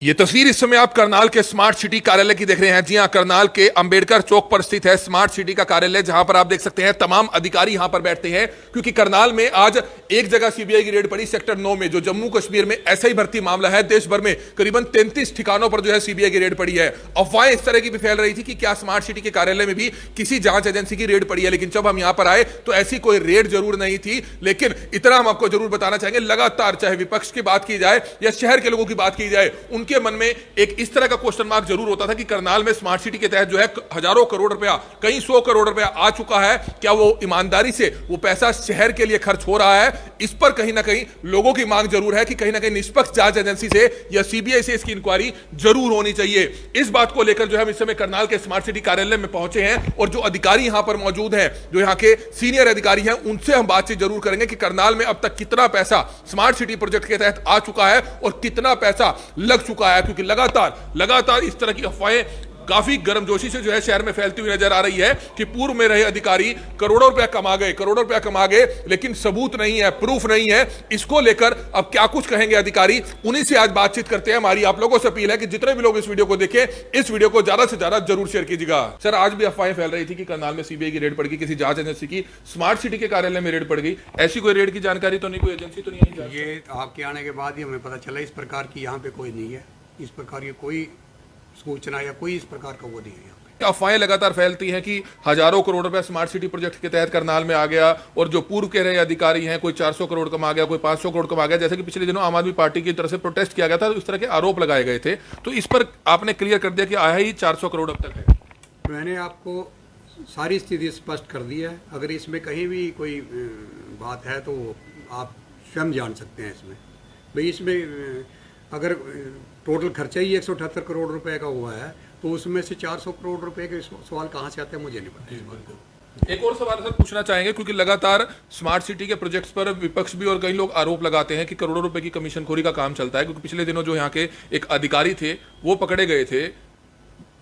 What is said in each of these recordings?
ये तस्वीर इस समय आप करनाल के स्मार्ट सिटी कार्यालय की देख रहे हैं। जी हां, करनाल के अंबेडकर चौक पर स्थित है स्मार्ट सिटी का कार्यालय, जहां पर आप देख सकते हैं तमाम अधिकारी यहां पर बैठते हैं, क्योंकि करनाल में आज एक जगह सीबीआई की रेड पड़ी, सेक्टर 9 में, जो जम्मू कश्मीर में ऐसा ही भर्ती मामला है। देश भर में करीबन 33 ठिकानों पर जो है सीबीआई की रेड पड़ी है। अफवाहें इस तरह की भी फैल रही थी कि क्या स्मार्ट सिटी के कार्यालय में भी किसी जांच एजेंसी की रेड पड़ी है, लेकिन जब हम यहां पर आए तो ऐसी कोई रेड जरूर नहीं थी। लेकिन इतना हम आपको जरूर बताना चाहेंगे, लगातार चाहे विपक्ष की बात की जाए या शहर के लोगों की बात की जाए, उनके मन में एक इस तरह का क्वेश्चन मार्क जरूर होता था कि करनाल में स्मार्ट सिटी के तहत जो है हजारों करोड़ रुपया, कई 100 करोड़ रुपया आ चुका है। क्या वो ईमानदारी से वो पैसा शहर के लिए खर्च हो रहा है? इस पर कहीं ना कहीं लोगों की मांग जरूर है कि कहीं ना कहीं निष्पक्ष जांच एजेंसी से या सीबीआई से इसकी इंक्वायरी जरूर होनी चाहिए। इस बात को लेकर जो है हम इस समय करनाल के स्मार्ट सिटी कार्यालय में पहुंचे हैं और जो अधिकारी यहां पर मौजूद हैं, जो यहां के सीनियर अधिकारी हैं, उनसे हम बातचीत जरूर करेंगे कि करनाल में अब तक कितना पैसा स्मार्ट सिटी प्रोजेक्ट के तहत आ चुका है और कितना पैसा लग चुका है। क्योंकि लगातार इस तरह की अफवाहें काफी गर्मजोशी से जो है शहर में फैलती हुई नजर आ रही है कि पूर्व में रहे अधिकारी करोड़ों रुपया कमा गए, लेकिन सबूत नहीं है, प्रूफ नहीं है। इसको लेकर अब क्या कुछ कहेंगे अधिकारी, उन्हीं से आज बातचीत करते हैं। हमारी आप लोगों से अपील है कि जितने भी लोग इस वीडियो को देखें, इस वीडियो को ज्यादा से ज्यादा जरूर शेयर कीजिएगा। सर, आज भी अफवाहें फैल रही थी कि करनाल में सीबीआई की रेड पड़ गई, किसी जांच एजेंसी की स्मार्ट सिटी के कार्यालय में रेड पड़ गई। ऐसी कोई रेड की जानकारी तो नहीं, कोई एजेंसी तो नहीं है? ये आपके आने के बाद ही हमें पता चला। इस प्रकार की यहाँ पे कोई नहीं है, इस प्रकार की कोई सूचना या कोई इस प्रकार का वो नहीं है। अफवाहें लगातार फैलती हैं कि हजारों करोड़ रुपए स्मार्ट सिटी प्रोजेक्ट के तहत करनाल में आ गया, और जो पूर्व के रहे अधिकारी हैं, कोई 400 करोड़ कमा गया, कोई 500 करोड़ कमा गया। जैसे कि पिछले दिनों आम आदमी पार्टी की तरफ से प्रोटेस्ट किया गया था, तो इस तरह के आरोप लगाए गए थे। तो इस पर आपने क्लियर कर दिया कि आया ही 400 करोड़ अब तक है। मैंने आपको सारी स्थिति स्पष्ट कर दी है। अगर इसमें कहीं भी कोई बात है तो आप स्वयं जान सकते हैं। इसमें भाई, इसमें अगर टोटल खर्चा ही 178 करोड़ रुपए का हुआ है तो उसमें से 400 करोड़ रुपए के सवाल कहाँ से आते हैं, मुझे नहीं पता इस बात को। एक और सवाल सर पूछना चाहेंगे, क्योंकि लगातार स्मार्ट सिटी के प्रोजेक्ट्स पर विपक्ष भी और कई लोग आरोप लगाते हैं कि करोड़ों रुपए की कमीशनखोरी का काम चलता है। क्योंकि पिछले दिनों जो यहाँ के एक अधिकारी थे वो पकड़े गए थे,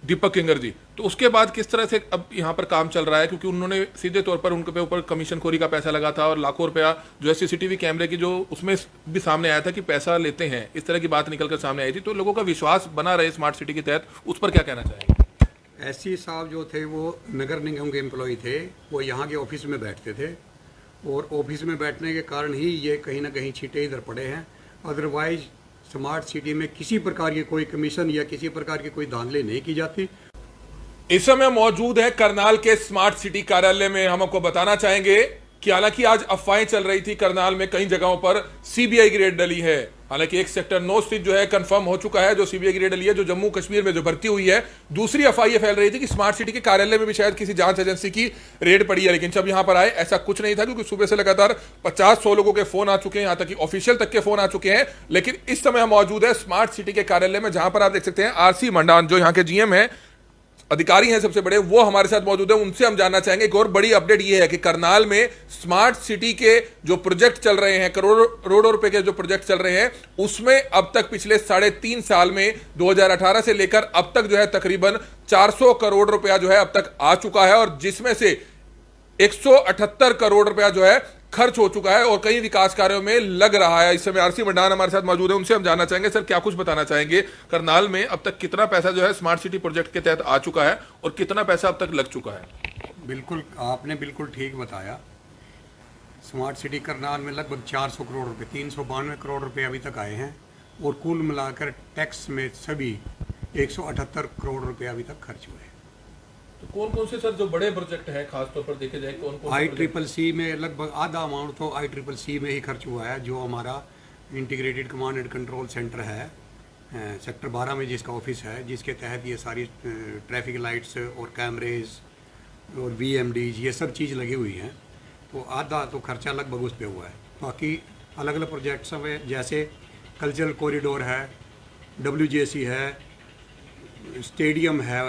दीपक किंगर जी, तो उसके बाद किस तरह से अब यहाँ पर काम चल रहा है? क्योंकि उन्होंने सीधे तौर पर उनके ऊपर कमीशनखोरी का पैसा लगा था और लाखों रुपया जो है सीसीटीवी कैमरे की, जो उसमें भी सामने आया था कि पैसा लेते हैं, इस तरह की बात निकलकर सामने आई थी। तो लोगों का विश्वास बना रहे स्मार्ट सिटी के तहत, उस पर क्या कहना चाहेंगे? एससी साहब जो थे वो नगर निगम के एम्प्लॉय थे, वो यहाँ के ऑफिस में बैठते थे और ऑफिस में बैठने के कारण ही ये कहीं ना कहीं छींटे इधर पड़े हैं। अदरवाइज स्मार्ट सिटी में किसी प्रकार की कोई कमीशन या किसी प्रकार की कोई धांधली नहीं की जाती। इस समय मौजूद है करनाल के स्मार्ट सिटी कार्यालय में। हम आपको बताना चाहेंगे कि हालांकि आज अफवाहें चल रही थी करनाल में कई जगहों पर सीबीआई की रेड डली है। हालांकि एक सेक्टर 9 स्थित जो है कंफर्म हो चुका है, जो सीबीआई की रेड डली है, जो जम्मू कश्मीर में जो भर्ती हुई है। दूसरी अफवाह ये फैल रही थी कि स्मार्ट सिटी के कार्यालय में भी शायद किसी जांच एजेंसी की रेड पड़ी है, लेकिन जब यहां पर आए ऐसा कुछ नहीं था, क्योंकि सुबह से लगातार 50-100 लोगों के फोन आ चुके हैं, यहां तक कि ऑफिशियल तक के फोन आ चुके हैं। लेकिन इस समय हम मौजूद है स्मार्ट सिटी के कार्यालय में, जहां पर आप देख सकते हैं आरसी मंडान, जो यहाँ के जीएम है, अधिकारी हैं सबसे बड़े, वो हमारे साथ मौजूद है। उनसे हम जानना चाहेंगे। एक और बड़ी अपडेट ये है कि करनाल में स्मार्ट सिटी के जो प्रोजेक्ट चल रहे हैं, करोड़ों रुपए के जो प्रोजेक्ट चल रहे हैं, उसमें अब तक पिछले 3.5 साल में 2018 से लेकर अब तक जो है तकरीबन 400 करोड़ रुपया जो है अब तक आ चुका है, और जिसमें से 178 करोड़ रुपया जो है खर्च हो चुका है और कई विकास कार्यों में लग रहा है। इस समय आरसी मंडान हमारे साथ मौजूद है, उनसे हम जानना चाहेंगे। सर, क्या कुछ बताना चाहेंगे, करनाल में अब तक कितना पैसा जो है स्मार्ट सिटी प्रोजेक्ट के तहत आ चुका है और कितना पैसा अब तक लग चुका है? बिल्कुल, आपने बिल्कुल ठीक बताया। स्मार्ट सिटी करनाल में लगभग 400 करोड़ रुपए, 392 करोड़ रुपए अभी तक आए हैं, और कुल मिलाकर टैक्स में सभी 178 करोड़ रुपए अभी तक खर्च हुए हैं। तो कौन कौन से सर जो बड़े प्रोजेक्ट हैं, खासतौर पर देखे जाए कौन कौन? ICCC में लगभग आधा अमाउंट तो ICCC में ही खर्च हुआ है, जो हमारा integrated command and control centre है सेक्टर 12 में, जिसका ऑफिस है, जिसके तहत ये सारी ट्रैफिक लाइट्स और कैमरेज और VMDs ये सब चीज़ लगी हुई हैं। तो आधा तो खर्चा लगभग उस पर हुआ है। बाकी अलग अलग प्रोजेक्ट्स में जैसे कल्चरल कॉरिडोर है, WJC है, स्टेडियम है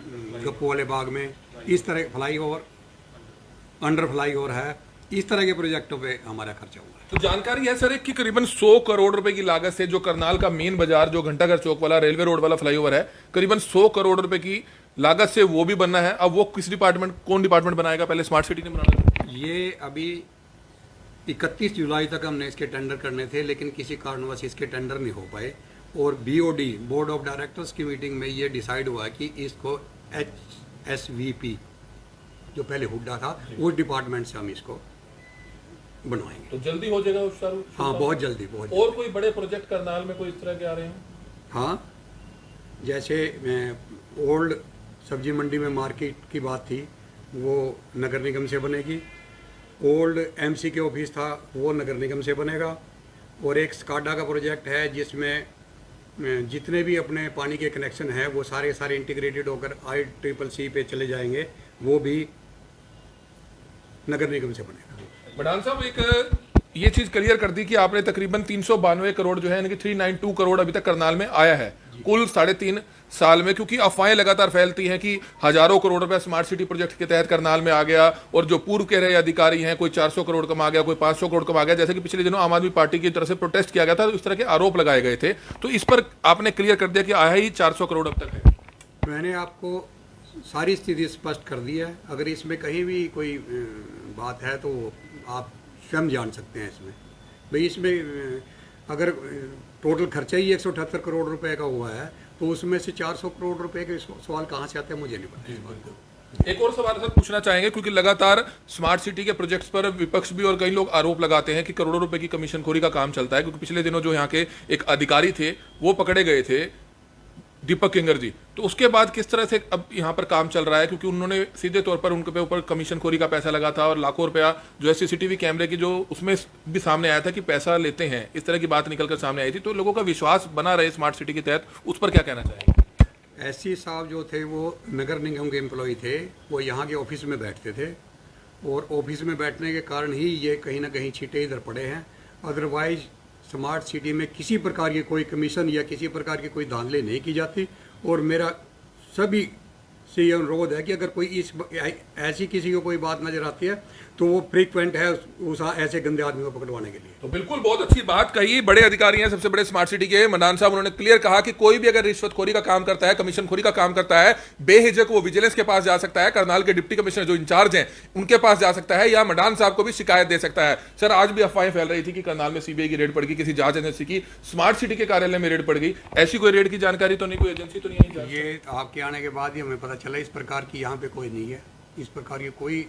गप्पू वाले बाग में, इस तरह fly over, under fly over है, इस तरह के प्रोजेक्टों पे हमारा खर्चा हुआ है। तो जानकारी है सर कि करीबन 100 करोड़ रुपए की लागत से जो करनाल का मेन बाजार, जो घंटाघर चौक वाला रेलवे रोड वाला फ्लाईओवर है, करीबन 100 करोड़ रुपए की लागत से वो भी बनना है। अब वो किस डिपार्टमेंट, कौन डिपार्टमेंट बनाएगा? पहले स्मार्ट सिटी ने बनाना था। ये अभी 31 जुलाई तक हमने इसके टेंडर करने थे, लेकिन किसी कारणवश इसके टेंडर नहीं हो पाए। और BOD बोर्ड ऑफ डायरेक्टर्स की मीटिंग में ये डिसाइड हुआ कि इसको HSVP जो पहले हुड्डा था उस डिपार्टमेंट से हम इसको बनवाएंगे। तो जल्दी हो जाएगा उस सारू? हाँ, बहुत जल्दी, बहुत जल्दी। और कोई बड़े प्रोजेक्ट करनाल में कोई इस तरह के आ रहे हैं? हाँ, जैसे ओल्ड सब्जी मंडी में मार्केट की बात थी, वो नगर निगम से बनेगी। ओल्ड MC के ऑफिस था, वो नगर निगम से बनेगा। और एक स्काडा का प्रोजेक्ट है जिसमें जितने भी अपने पानी के कनेक्शन हैं वो सारे इंटीग्रेटेड होकर ICCC पे चले जाएंगे, वो भी नगर निगम से बनेगा। मडान साहब, एक ये चीज क्लियर कर दी कि आपने तकरीबन 392 करोड़ जो है यानी कि 392 करोड़ अभी तक करनाल में आया है कुल 3.5 साल में, क्योंकि अफवाहें लगातार फैलती हैं कि हजारों करोड़ रुपए स्मार्ट सिटी प्रोजेक्ट के तहत करनाल में आ गया और जो पूर्व के रहे अधिकारी हैं कोई 400 करोड़ कमा गया, कोई 500 करोड़ कमा गया, जैसे कि पिछले दिनों आम आदमी पार्टी की तरफ से प्रोटेस्ट किया गया था, तो इस तरह के आरोप लगाए गए थे। तो इस पर आपने क्लियर कर दिया कि आया ही 400 करोड़ अब तक है। मैंने आपको सारी स्थिति स्पष्ट कर दी है। अगर इसमें कहीं भी कोई बात है तो आप स्वयं जान सकते हैं। इसमें भाई इसमें अगर टोटल खर्चा ही 178 करोड़ रुपए का हुआ है तो उसमें से 400 करोड़ रुपए के सवाल कहाँ से आते हैं मुझे नहीं पता इस बात को। एक और सवाल सर पूछना चाहेंगे, क्योंकि लगातार स्मार्ट सिटी के प्रोजेक्ट्स पर विपक्ष भी और कई लोग आरोप लगाते हैं कि करोड़ों रुपए की कमीशनखोरी का काम चलता है, क्योंकि पिछले दिनों जो यहाँ के एक अधिकारी थे वो पकड़े गए थे, दीपक किंगर जी, तो उसके बाद किस तरह से अब यहाँ पर काम चल रहा है, क्योंकि उन्होंने सीधे तौर पर उनके ऊपर कमीशनखोरी का पैसा लगा था और लाखों रुपया जो है CCTV कैमरे की जो उसमें भी सामने आया था कि पैसा लेते हैं, इस तरह की बात निकलकर सामने आई थी, तो लोगों का विश्वास बना रहे स्मार्ट सिटी के तहत, उस पर क्या कहना चाहेंगे? SC साहब जो थे वो नगर निगम के एम्प्लॉय थे, वो यहाँ के ऑफिस में बैठते थे और ऑफिस में बैठने के कारण ही ये कहीं ना कहीं छींटे इधर पड़े हैं। अदरवाइज स्मार्ट सिटी में किसी प्रकार की कोई कमीशन या किसी प्रकार की कोई धांधली नहीं की जाती। और मेरा सभी से ये अनुरोध है कि अगर कोई ऐसी किसी को कोई बात नजर आती है तो वो फ्रीक्वेंट है उस ऐसे गंदे आदमी को पकड़वाने के लिए। तो बिल्कुल बहुत अच्छी बात कही, बड़े अधिकारी हैं सबसे बड़े स्मार्ट सिटी के मनान साहब, उन्होंने क्लियर कहा कि कोई भी अगर रिश्वतखोरी का काम करता है, कमीशनखोरी का काम करता है, बेहिजक वो विजिलेंस के पास जा सकता है, करनाल के डिप्टी कमिश्नर जो इंचार्ज हैं उनके पास जा सकता है, या मडान साहब को भी शिकायत दे सकता है। सर, आज भी अफवाहें फैल रही थी कि करनाल में CBI की रेड पड़ गई, किसी जांच एजेंसी की स्मार्ट सिटी के कार्यालय में रेड पड़ गई, ऐसी कोई रेड की जानकारी तो नहीं, कोई एजेंसी तो नहीं आई? ये आपके आने के बाद ही हमें पता चला इस प्रकार की यहाँ पे कोई नहीं है, इस प्रकार की कोई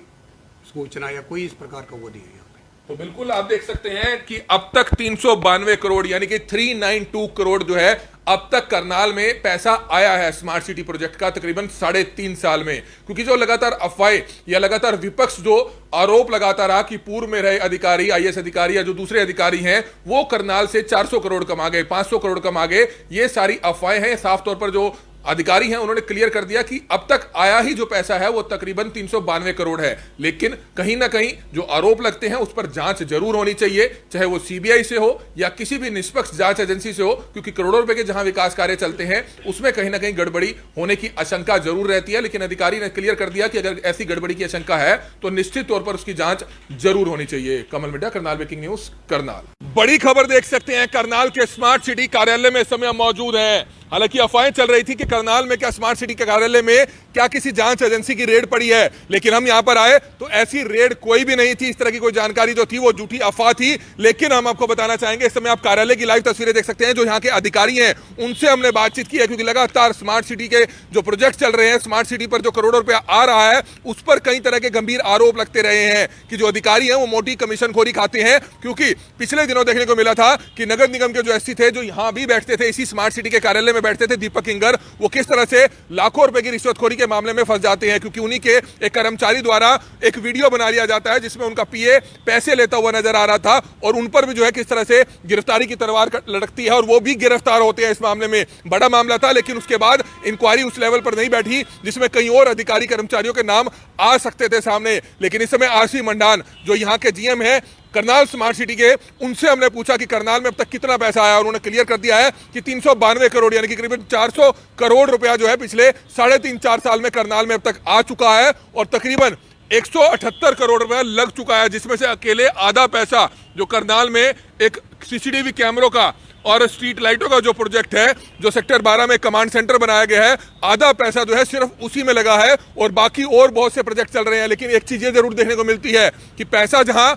सूचना या कोई इस प्रकार का वो नहीं है यहाँ पे। तो बिल्कुल आप देख सकते हैं कि अब तक 392 करोड़ यानी कि 392 करोड़ जो है अब तक करनाल में पैसा आया है स्मार्ट सिटी प्रोजेक्ट का तकरीबन 3.5 साल में, क्योंकि जो लगातार अफवाहें या लगातार विपक्ष जो आरोप लगाता रहा कि पूर्व में रहे अधिकारी, IAS अधिकारी या जो दूसरे अधिकारी हैं वो करनाल से 400 करोड़ कमा गए, 500 करोड़ कमा गए, ये सारी अफवाहें हैं। साफ तौर पर जो अधिकारी हैं उन्होंने क्लियर कर दिया कि अब तक आया ही जो पैसा है वो तकरीबन 392 करोड़ है, लेकिन कहीं ना कहीं जो आरोप लगते हैं उस पर जांच जरूर होनी चाहिए, चाहे वो CBI से हो या किसी भी निष्पक्ष जांच एजेंसी से हो, क्योंकि करोड़ों रुपए के जहां विकास कार्य चलते हैं उसमें कहीं ना कहीं गड़बड़ी होने की आशंका जरूर रहती है। लेकिन अधिकारी ने क्लियर कर दिया कि अगर ऐसी गड़बड़ी की आशंका है तो निश्चित तौर पर उसकी जांच जरूर होनी चाहिए। कमल मिड्डा, करनाल ब्रेकिंग न्यूज, करनाल। बड़ी खबर देख सकते हैं, करनाल के स्मार्ट सिटी कार्यालय में इस समय मौजूद है। हालांकि अफवाहें चल रही थी कि करनाल में क्या स्मार्ट सिटी के कार्यालय में क्या किसी जांच एजेंसी की रेड पड़ी है, लेकिन हम यहां पर आए तो ऐसी रेड कोई भी नहीं थी, इस तरह की कोई जानकारी जो थी वो झूठी अफवाह थी। लेकिन हम आपको बताना चाहेंगे, इस समय आप कार्यालय की लाइव तस्वीरें देख सकते हैं, जो यहाँ के अधिकारी हैं उनसे हमने बातचीत की है, क्योंकि लगातार स्मार्ट सिटी के जो प्रोजेक्ट चल रहे हैं, स्मार्ट सिटी पर जो करोड़ों रुपया आ रहा है उस पर कई तरह के गंभीर आरोप लगते रहे हैं कि जो अधिकारी हैं वो मोटी कमीशनखोरी खाते हैं। क्योंकि पिछले दिनों देखने को मिला था कि नगर निगम के जो SC थे जो यहां भी बैठते थे, इसी स्मार्ट सिटी के कार्यालय में बैठते थे, दीपक किंगर, वो किस तरह से लाखों रुपए की रिश्वतखोरी के मामले में फंस जाते हैं, क्योंकि उन्हीं के एक कर्मचारी द्वारा एक वीडियो बना लिया जाता है जिसमें उनका PA पैसे लेता हुआ नजर आ रहा था और उन पर भी जो है किस तरह से गिरफ्तारी की तलवार लटकती है और वो भी गिरफ्तार होते हैं। इस मामले में बड़ा मामला था, लेकिन उसके बाद इंक्वायरी उस लेवल पर नहीं बैठी जिसमें कई और अधिकारी कर्मचारियों के नाम आ सकते थे सामने। लेकिन इस समय RC मंडान जो यहाँ के GM है करनाल स्मार्ट सिटी के, उनसे हमने पूछा कि करनाल में अब तक कितना पैसा आया, उन्होंने क्लियर कर दिया है कि 392 करोड़ यानी कि करीबन 400 करोड़ रुपया जो है पिछले 3.5-4 साल में करनाल में अब तक आ चुका है और तकरीबन 178 करोड़ रुपया लग चुका है, जिसमें से अकेले आधा पैसा जो करनाल में एक CCTV कैमरों का और स्ट्रीट लाइटों का जो प्रोजेक्ट है, जो सेक्टर 12 में कमांड सेंटर बनाया गया है, आधा पैसा जो है सिर्फ उसी में लगा है और बाकी और बहुत से प्रोजेक्ट चल रहे हैं। लेकिन एक चीज ये जरूर देखने को मिलती है कि पैसा जहां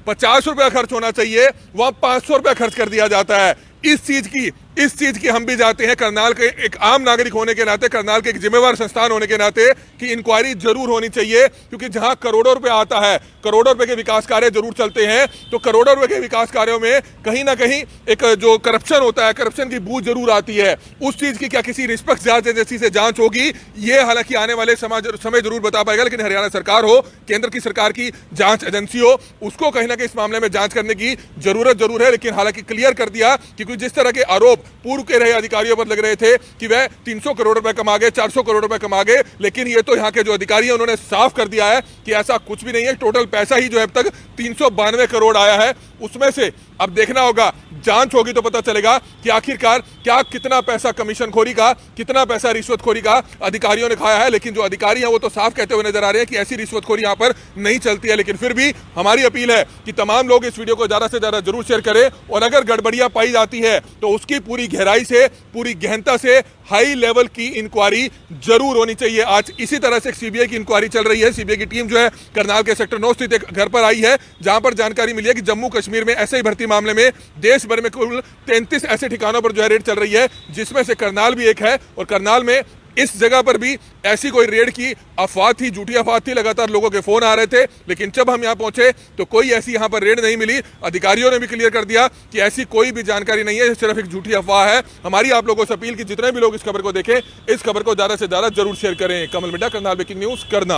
50 रुपया खर्च होना चाहिए वहां 500 रुपया खर्च कर दिया जाता है। इस चीज की इस चीज की हम भी जाते हैं करनाल के एक आम नागरिक होने के नाते, करनाल के एक जिम्मेवार संस्थान होने के नाते, कि इंक्वायरी जरूर होनी चाहिए, क्योंकि जहां करोड़ों रुपए आता है, करोड़ों रुपए के विकास कार्य जरूर चलते हैं, तो करोड़ों रुपए के विकास कार्यों में कहीं ना कहीं एक जो करप्शन होता है, करप्शन की बू जरूर आती है। उस चीज की क्या किसी निष्पक्ष जांच एजेंसी से जांच होगी, ये हालांकि आने वाले समय जरूर बता पाएगा। लेकिन हरियाणा सरकार हो, केंद्र की सरकार की जांच एजेंसी हो, उसको कहीं ना कहीं इस मामले में जांच करने की जरूरत जरूर है। लेकिन हालांकि क्लियर कर दिया कि जिस तरह के आरोप पूर्व के रहे अधिकारियों पर लग रहे थे कि वह 300 करोड़ रुपए कमा गए, 400 करोड़ रुपए कमा गए, लेकिन ये तो यहाँ के जो अधिकारी हैं उन्होंने साफ कर दिया है कि ऐसा कुछ भी नहीं है। टोटल पैसा ही जो है अब तक 392 करोड़ आया है। उसमें से अब देखना होगा, जांच होगी तो पता चलेगा कि आखिरकार क्या कितना पैसा कमीशनखोरी का, कितना पैसा रिश्वतखोरी का अधिकारियों ने खाया है। लेकिन जो अधिकारी हैं वो तो साफ कहते हुए नजर आ रहे हैं कि ऐसी रिश्वतखोरी यहाँ पर नहीं चलती है। लेकिन फिर भी हमारी अपील है कि तमाम लोग इस वीडियो को ज्यादा से ज्यादा जरूर शेयर करें, और अगर गड़बड़ियां पाई जाती है तो उसकी पूरी गहराई से, पूरी गहनता से हाई लेवल की इंक्वायरी जरूर होनी चाहिए। आज इसी तरह से सीबीआई की इंक्वायरी चल रही है। सीबीआई की टीम जो है करनाल के सेक्टर 9 स्थित एक घर पर आई है, जहां पर जानकारी मिली है कि जम्मू कश्मीर में ऐसे ही भर्ती मामले में देश भर में कुल 33 ऐसे ठिकानों पर जो है रेड चल रही है, जिसमें से करनाल भी एक है। और करनाल में इस जगह पर भी ऐसी कोई रेड की अफवाह थी, झूठी अफवाह थी, लगातार लोगों के फोन आ रहे थे। लेकिन जब हम यहां पहुंचे तो कोई ऐसी यहां पर रेड नहीं मिली। अधिकारियों ने भी क्लियर कर दिया कि ऐसी कोई भी जानकारी नहीं है, सिर्फ एक झूठी अफवाह है। हमारी आप लोगों से अपील कि जितने भी लोग इस खबर को देखें, इस खबर को ज्यादा से ज्यादा जरूर शेयर करें। कमल मिड्डा, करनाल ब्रेकिंग न्यूज, करनाल।